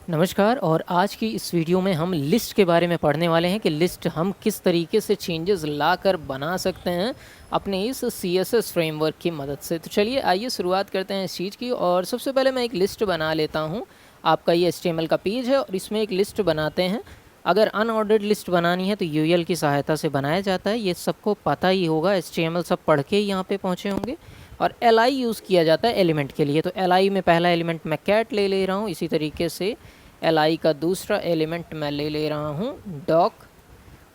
नमस्कार। और आज की इस वीडियो में हम लिस्ट के बारे में पढ़ने वाले हैं कि लिस्ट हम किस तरीके से चेंजेस लाकर बना सकते हैं अपने इस CSS फ्रेमवर्क की मदद से। तो चलिए आइए शुरुआत करते हैं इस चीज़ की। और सबसे पहले मैं एक लिस्ट बना लेता हूं। आपका ये HTML का पेज है और इसमें एक लिस्ट बनाते हैं। अगर अनऑर्डर्ड लिस्ट बनानी है तो UL की सहायता से बनाया जाता है, ये सबको पता ही होगा, HTML सब पढ़ के ही यहाँ पे पहुँचे होंगे। और li यूज़ किया जाता है एलिमेंट के लिए। तो li में पहला एलिमेंट मैं कैट ले रहा हूँ। इसी तरीके से li का दूसरा एलिमेंट मैं ले रहा हूँ डॉक,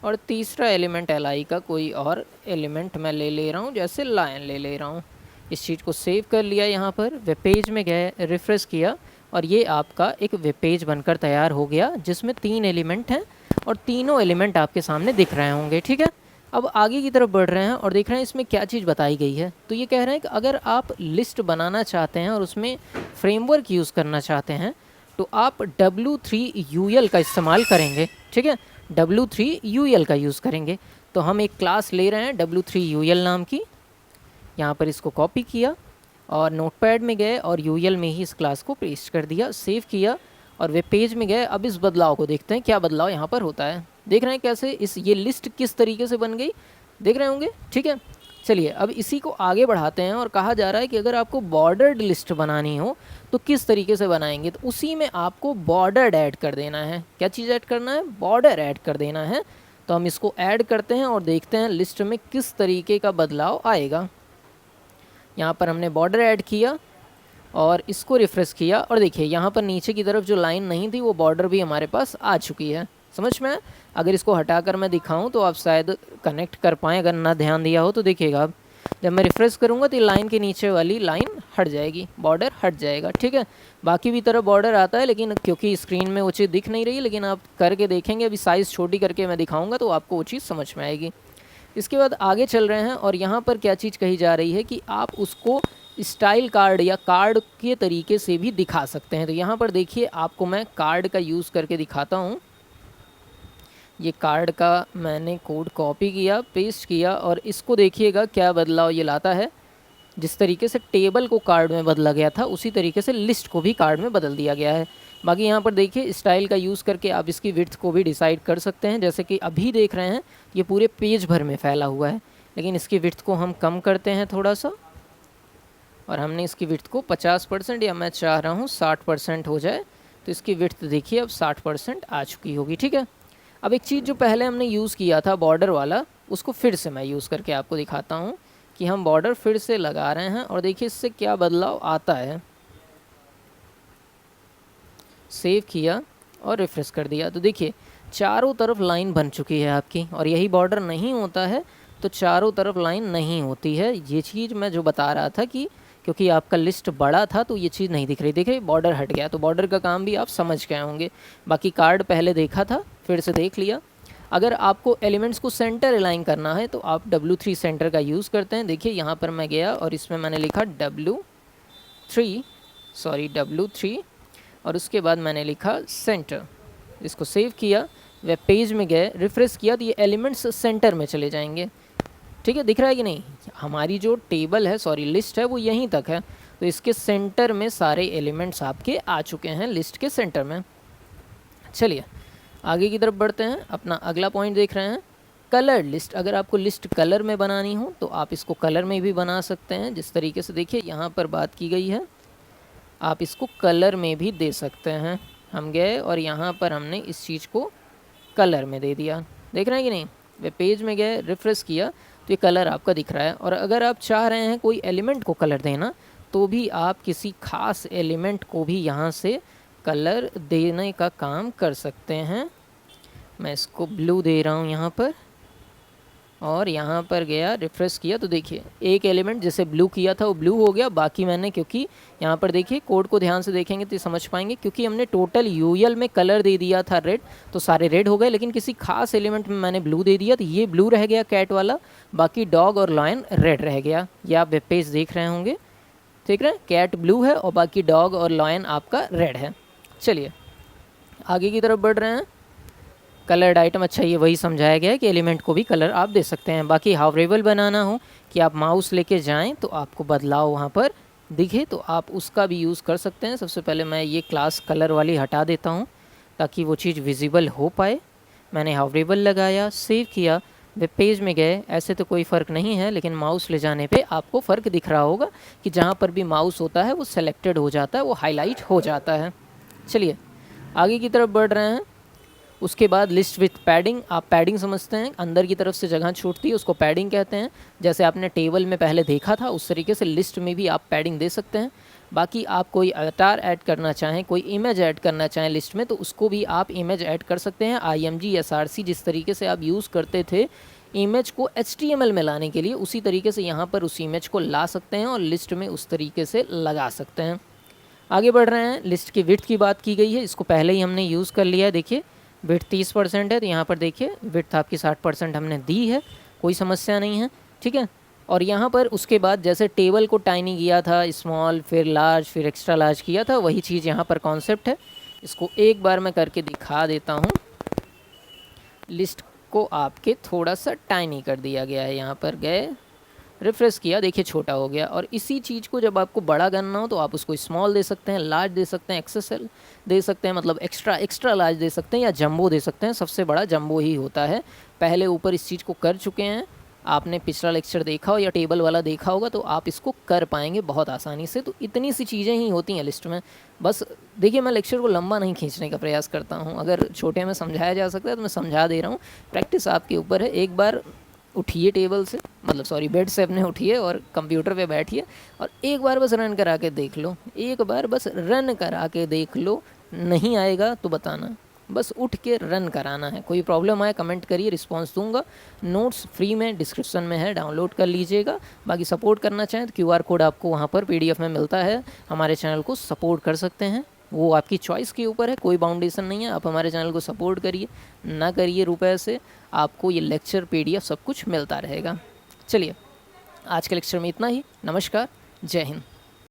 और तीसरा एलिमेंट li का कोई और एलिमेंट मैं ले रहा हूँ, जैसे लायन ले रहा हूँ। इस चीज़ को सेव कर लिया, यहाँ पर वेब पेज में गए, रिफ़्रेश किया और ये आपका एक वेब पेज बनकर तैयार हो गया जिसमें 3 एलिमेंट हैं और तीनों एलिमेंट आपके सामने दिख रहे होंगे। ठीक है, अब आगे की तरफ बढ़ रहे हैं और देख रहे हैं इसमें क्या चीज़ बताई गई है। तो ये कह रहे हैं कि अगर आप लिस्ट बनाना चाहते हैं और उसमें फ्रेमवर्क यूज़ करना चाहते हैं तो आप W3UL का इस्तेमाल करेंगे। ठीक है, W3UL का यूज़ करेंगे। तो हम एक क्लास ले रहे हैं W3UL नाम की। यहाँ पर इसको कॉपी किया और नोटपैड में गए और UL में ही इस क्लास को पेस्ट कर दिया, सेव किया और वेब पेज में गए। अब इस बदलाव को देखते हैं क्या बदलाव यहाँ पर होता है। देख रहे हैं कैसे ये लिस्ट किस तरीके से बन गई, देख रहे होंगे। ठीक है, चलिए अब इसी को आगे बढ़ाते हैं और कहा जा रहा है कि अगर आपको बॉर्डर्ड लिस्ट बनानी हो तो किस तरीके से बनाएंगे। तो उसी में आपको बॉर्डर ऐड कर देना है। क्या चीज़ ऐड करना है? बॉर्डर ऐड कर देना है। तो हम इसको ऐड करते हैं और देखते हैं लिस्ट में किस तरीके का बदलाव आएगा। यहाँ पर हमने बॉर्डर ऐड किया और इसको रिफ्रेश किया और देखिए यहाँ पर नीचे की तरफ जो लाइन नहीं थी वो बॉर्डर भी हमारे पास आ चुकी है। समझ में? अगर इसको हटाकर मैं दिखाऊं तो आप शायद कनेक्ट कर पाएँ, अगर ना ध्यान दिया हो तो देखिएगा आप जब मैं रिफ्रेश करूंगा तो लाइन के नीचे वाली लाइन हट जाएगी, बॉर्डर हट जाएगा। ठीक है, बाकी भी तरफ बॉर्डर आता है लेकिन क्योंकि स्क्रीन में वो चीज़ दिख नहीं रही है, लेकिन आप करके देखेंगे, अभी साइज़ छोटी करके मैं दिखाऊंगा तो आपको वो चीज़ समझ में आएगी। इसके बाद आगे चल रहे हैं और यहाँ पर क्या चीज़ कही जा रही है कि आप उसको स्टाइल कार्ड या कार्ड के तरीके से भी दिखा सकते हैं। तो यहाँ पर देखिए आपको मैं कार्ड का यूज़ करके दिखाता हूँ। ये कार्ड का मैंने कोड कॉपी किया, पेस्ट किया और इसको देखिएगा क्या बदलाव ये लाता है। जिस तरीके से टेबल को कार्ड में बदला गया था उसी तरीके से लिस्ट को भी कार्ड में बदल दिया गया है। बाकी यहाँ पर देखिए स्टाइल का यूज़ करके आप इसकी विड्थ को भी डिसाइड कर सकते हैं। जैसे कि अभी देख रहे हैं ये पूरे पेज भर में फैला हुआ है, लेकिन इसकी विड्थ को हम कम करते हैं थोड़ा सा और हमने इसकी विड्थ को 50% या मैं चाह रहा हूँ 60% हो जाए। तो इसकी विड्थ देखिए अब 60% आ चुकी होगी। ठीक है, अब एक चीज़ जो पहले हमने यूज़ किया था बॉर्डर वाला, उसको फिर से मैं यूज़ करके आपको दिखाता हूँ कि हम बॉर्डर फिर से लगा रहे हैं और देखिए इससे क्या बदलाव आता है। सेव किया और रिफ्रेश कर दिया तो देखिए चारों तरफ लाइन बन चुकी है आपकी। और यही बॉर्डर नहीं होता है तो चारों तरफ लाइन नहीं होती है। ये चीज़ मैं जो बता रहा था कि क्योंकि आपका लिस्ट बड़ा था तो ये चीज़ नहीं दिख रही। देखिए बॉर्डर हट गया, तो बॉर्डर का काम भी आप समझ गए होंगे। बाकी कार्ड पहले देखा था, फिर से देख लिया। अगर आपको एलिमेंट्स को सेंटर अलाइन करना है तो आप W3 सेंटर का यूज़ करते हैं। देखिए यहाँ पर मैं गया और इसमें मैंने लिखा W3 और उसके बाद मैंने लिखा सेंटर। इसको सेव किया, वेब पेज में गए, रिफ्रेश किया तो ये एलिमेंट्स सेंटर में चले जाएंगे। ठीक है, दिख रहा है कि नहीं? हमारी जो टेबल है, लिस्ट है, वो यहीं तक है। तो इसके सेंटर में सारे एलिमेंट्स आपके आ चुके हैं, लिस्ट के सेंटर में। चलिए आगे की तरफ बढ़ते हैं। अपना अगला पॉइंट देख रहे हैं कलर लिस्ट। अगर आपको लिस्ट कलर में बनानी हो तो आप इसको कलर में भी बना सकते हैं। जिस तरीके से देखिए यहाँ पर बात की गई है, आप इसको कलर में भी दे सकते हैं। हम गए और यहाँ पर हमने इस चीज़ को कलर में दे दिया। देख रहे हैं कि नहीं? वेब पेज में गए, रिफ्रेश किया तो ये कलर आपका दिख रहा है। और अगर आप चाह रहे हैं कोई एलिमेंट को कलर देना तो भी आप किसी खास एलिमेंट को भी यहाँ से कलर देने का काम कर सकते हैं। मैं इसको ब्लू दे रहा हूँ यहाँ पर और यहाँ पर गया, रिफ्रेश किया तो देखिए एक एलिमेंट जैसे ब्लू किया था वो ब्लू हो गया। बाकी मैंने, क्योंकि यहाँ पर देखिए कोड को ध्यान से देखेंगे तो समझ पाएंगे, क्योंकि हमने टोटल UL में कलर दे दिया था रेड, तो सारे रेड हो गए। लेकिन किसी खास एलिमेंट में मैंने ब्लू दे दिया तो ये ब्लू रह गया कैट वाला, बाकी डॉग और लायन रेड रह गया। ये आप वेब पेज देख रहे होंगे, देख रहे हैं कैट ब्लू है और बाकी डॉग और लायन आपका रेड है। चलिए आगे की तरफ बढ़ रहे हैं। कलर्ड आइटम, अच्छा ये वही समझाया गया है कि एलिमेंट को भी कलर आप दे सकते हैं। बाकी हावरेबल बनाना हो कि आप माउस लेके जाएं तो आपको बदलाव वहाँ पर दिखे तो आप उसका भी यूज़ कर सकते हैं। सबसे पहले मैं ये क्लास कलर वाली हटा देता हूँ ताकि वो चीज़ विजिबल हो पाए। मैंने हावरेबल लगाया, सेव किया, वेब पेज में गए। ऐसे तो कोई फ़र्क नहीं है, लेकिन माउस ले जाने पे आपको फ़र्क दिख रहा होगा कि जहाँ पर भी माउस होता है वो सेलेक्टेड हो जाता है, वो हाईलाइट हो जाता है। चलिए आगे की तरफ बढ़ रहे हैं। उसके बाद लिस्ट विथ पैडिंग, आप पैडिंग समझते हैं, अंदर की तरफ से जगह छूटती है उसको पैडिंग कहते हैं। जैसे आपने टेबल में पहले देखा था उस तरीके से लिस्ट में भी आप पैडिंग दे सकते हैं। बाकी आप कोई अवतार ऐड करना चाहें, कोई इमेज ऐड करना चाहें लिस्ट में, तो उसको भी आप इमेज ऐड कर सकते हैं। IMG SRC जिस तरीके से आप यूज़ करते थे इमेज को HTML में लाने के लिए, उसी तरीके से यहाँ पर उस इमेज को ला सकते हैं और लिस्ट में उस तरीके से लगा सकते हैं। आगे बढ़ रहे हैं। लिस्ट की विड्थ की बात की गई है, इसको पहले ही हमने यूज़ कर लिया है। देखिए विड्थ 30% है, तो यहाँ पर देखिए विड्थ आपकी 60% हमने दी है, कोई समस्या नहीं है, ठीक है। और यहाँ पर उसके बाद जैसे टेबल को टाइनी किया था, स्मॉल फिर लार्ज फिर एक्स्ट्रा लार्ज किया था, वही चीज़ यहाँ पर कॉन्सेप्ट है। इसको एक बार मैं करके दिखा देता हूँ। लिस्ट को आपके थोड़ा सा टाइनी कर दिया गया है, यहाँ पर गए रिफ्रेश किया, देखिए छोटा हो गया। और इसी चीज़ को जब आपको बड़ा करना हो तो आप उसको स्मॉल दे सकते हैं, लार्ज दे सकते हैं, XXL दे सकते हैं, मतलब एक्स्ट्रा लार्ज दे सकते हैं, या जंबो दे सकते हैं। सबसे बड़ा जंबो ही होता है। पहले ऊपर इस चीज़ को कर चुके हैं, आपने पिछला लेक्चर देखा हो या टेबल वाला देखा होगा, तो आप इसको कर पाएंगे बहुत आसानी से। तो इतनी सी चीज़ें ही होती हैं लिस्ट में। बस देखिए मैं लेक्चर को लंबा नहीं खींचने का प्रयास करता हूँ, अगर छोटे में समझाया जा सकता है तो मैं समझा दे रहा हूँ। प्रैक्टिस आपके ऊपर है। एक बार उठिए टेबल से, मतलब सॉरी बेड से अपने उठिए और कंप्यूटर पे बैठिए और एक बार बस रन करा के देख लो। एक बार बस रन करा के देख लो, नहीं आएगा तो बताना, बस उठ के रन कराना है। कोई प्रॉब्लम आए कमेंट करिए, रिस्पांस दूंगा। नोट्स फ्री में डिस्क्रिप्शन में है, डाउनलोड कर लीजिएगा। बाकी सपोर्ट करना चाहें तो QR कोड आपको वहाँ पर PDF में मिलता है, हमारे चैनल को सपोर्ट कर सकते हैं। वो आपकी चॉइस के ऊपर है, कोई बाउंडेशन नहीं है। आप हमारे चैनल को सपोर्ट करिए, ना करिए रुपए से, आपको ये लेक्चर PDF सब कुछ मिलता रहेगा। चलिए आज के लेक्चर में इतना ही। नमस्कार, जय हिंद।